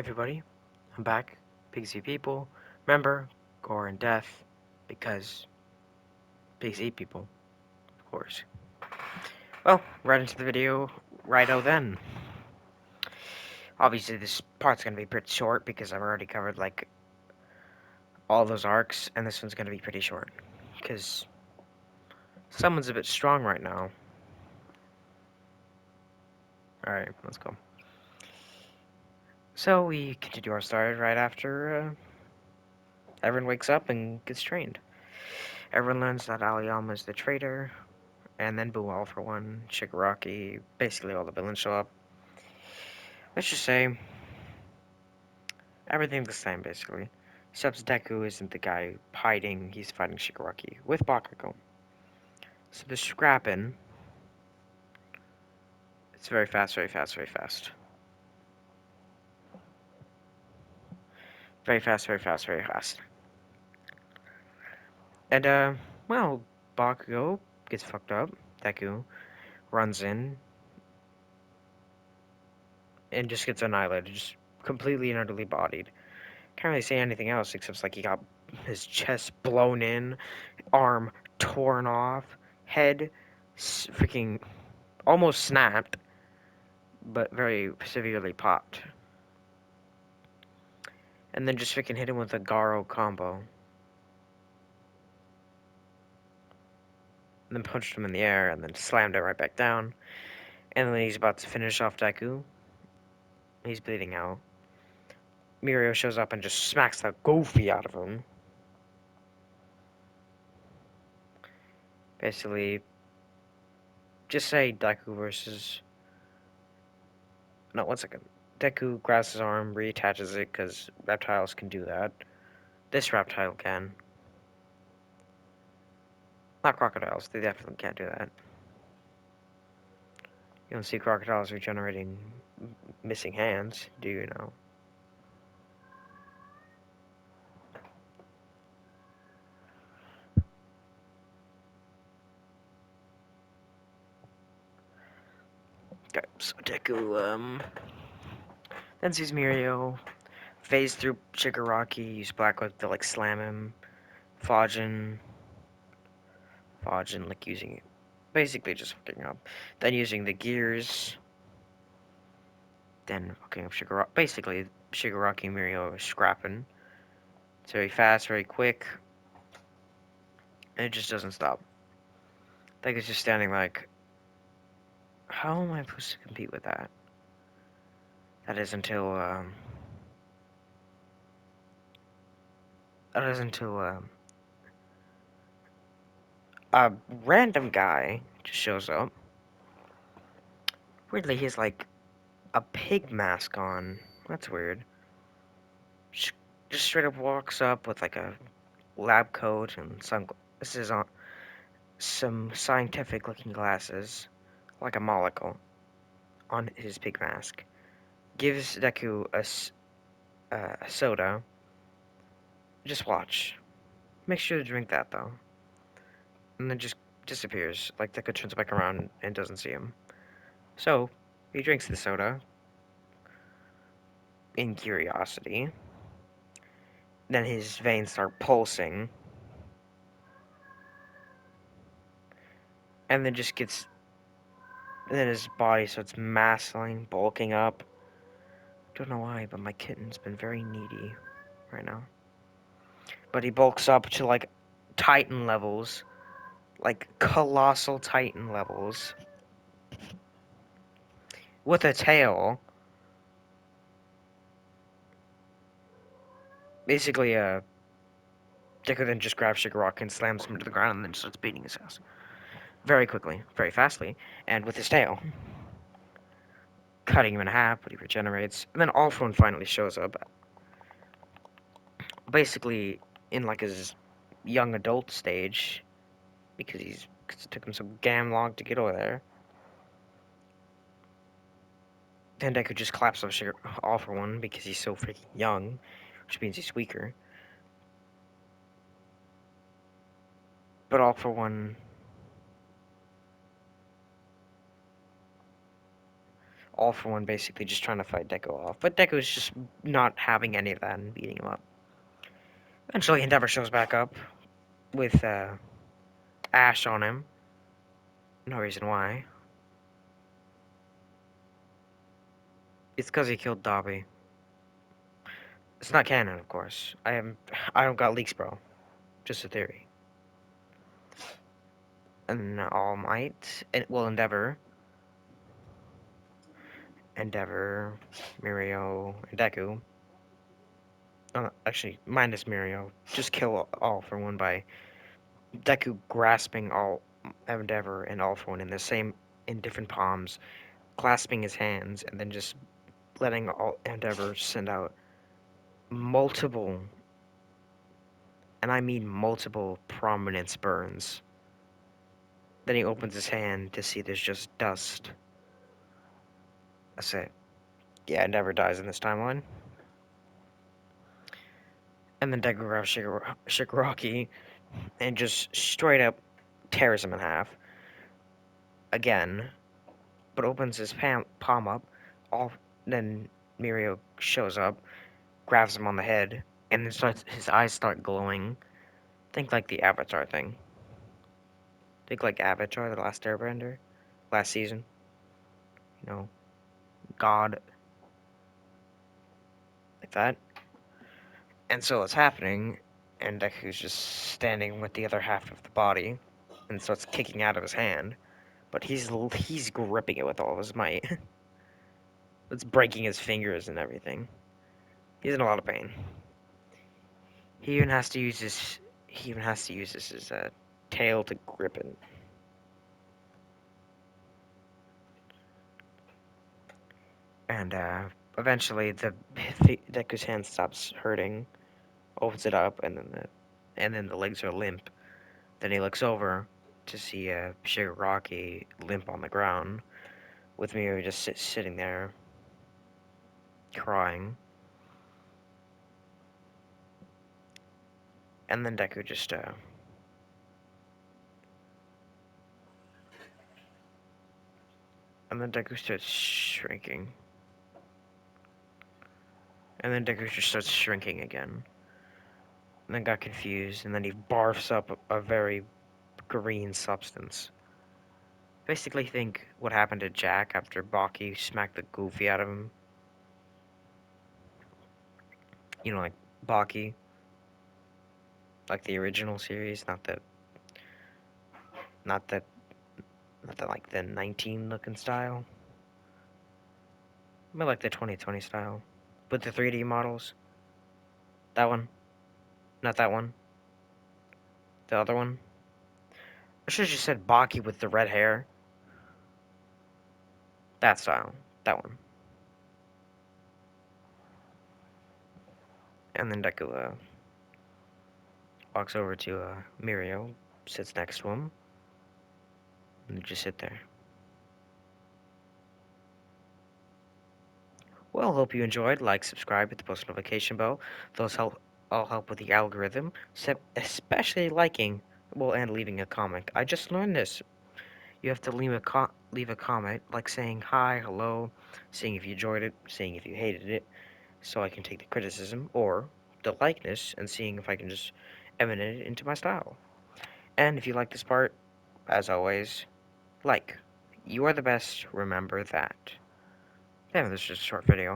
Everybody, I'm back. Pigs eat people. Remember, gore and death, because pigs eat people, of course. Well, right into the video, righto then. Obviously, this part's gonna be pretty short because I've already covered like all those arcs, and this one's gonna be pretty short because someone's a bit strong right now. All right, let's go. So we continue our story right after everyone wakes up and gets trained. Everyone learns that Aoyama is the traitor, and then Boo all for one, Shigaraki, basically all the villains show up. Let's just say everything's the same basically. Except Deku isn't the guy hiding, he's fighting Shigaraki with Bakugo. So the scrapping, it's very fast, very fast, very fast. Very fast, very fast, very fast. And well, Bakugo gets fucked up. Deku runs in and just gets annihilated, just completely and utterly bodied. Can't really say anything else except like he got his chest blown in, arm torn off, head freaking almost snapped, but very severely popped. And then just freaking hit him with a Garo combo. And then punched him in the air and then slammed it right back down. And then he's about to finish off Deku. He's bleeding out. Mirio shows up and just smacks the goofy out of him. Basically, just say Deku versus... No, 1 second. Deku grabs his arm, reattaches it, because reptiles can do that. This reptile can. Not crocodiles, they definitely can't do that. You don't see crocodiles regenerating missing hands, do you know? Okay, so Deku, then sees Mirio, phase through Shigaraki, use Black Whip to, like, slam him. Fajin, like, using it. Basically just fucking up. Then using the gears. Then fucking up Shigaraki. Basically, Shigaraki and Mirio are scrapping. It's very fast, very quick. And it just doesn't stop. Like, it's just standing like, how am I supposed to compete with that? That is until, a random guy just shows up. Weirdly, he has, like, a pig mask on. That's weird. Just straight up walks up with, like, a lab coat and sunglasses on, some scientific-looking glasses, like a monocle, on his pig mask. Gives Deku a soda. Just watch. Make sure to drink that, though. And then just disappears. Like, Deku turns back around and doesn't see him. So, he drinks the soda. In curiosity. Then his veins start pulsing. And then just gets... And then his body starts massing, bulking up. Don't know why, but my kitten's been very needy right now. But he bulks up to, like, Titan levels. Like, colossal Titan levels. With a tail. Basically, Deku then just grabs Shigaraki and slams him to the ground and then starts beating his ass. Very quickly, very fastly, and with his tail. Cutting him in half, but he regenerates. And then All For One finally shows up. Basically, in like his young adult stage. Because it took him so damn long to get over there. Then Deku just claps up All For One because he's so freaking young. Which means he's weaker. But All For One All for One basically just trying to fight Deku off, but Deku's just not having any of that and beating him up. Eventually, Endeavor shows back up with Ash on him. No reason why. It's because he killed Dobby. It's not canon, of course. I don't got leaks, bro. Just a theory. And All Might, and well, Endeavor, Mirio, and Deku. Actually, minus Mirio. Just kill All for One by Deku grasping All Endeavor and All for One in different palms, clasping his hands, and then just letting All Endeavor send out multiple, and I mean multiple, prominence burns. Then he opens his hand to see there's just dust. That's it. Yeah, it never dies in this timeline. And then Deku grabs Shigaraki and just straight up tears him in half. Again, but opens his palm up. All then Mirio shows up, grabs him on the head, and then his eyes start glowing. Think like the Avatar thing. Think like Avatar, the last Airbender, last season. You know, God, like that. And so it's happening, and Deku's just standing with the other half of the body, and starts kicking out of his hand. But he's gripping it with all of his might. It's breaking his fingers and everything. He's in a lot of pain. He even has to use his tail to grip it. And eventually the Deku's hand stops hurting, opens it up, and then the legs are limp. Then he looks over to see Shigaraki limp on the ground, with Mirio just sitting there, crying. And then Deku just and then Deku starts shrinking. And then Deku just starts shrinking again. And then got confused, and then he barfs up a very green substance. Basically, think what happened to Jack after Baki smacked the goofy out of him. You know, like Baki, like the original series, not the, not the like the 19 looking style, but like the 2020 style, with the 3D models. That one, not that one. The other one. I should have just said Baki with the red hair. That style. That one. And then Deku walks over to Mirio, sits next to him, and they just sit there. Well, hope you enjoyed. Like, subscribe, hit the post notification bell. Those all help with the algorithm, especially liking, well, and leaving a comment. I just learned this. You have to leave a comment, like saying hi, hello, saying if you enjoyed it, saying if you hated it, so I can take the criticism, or the likeness, and seeing if I can just emanate it into my style. And if you like this part, as always, like. You are the best, remember that. Damn, this is just a short video.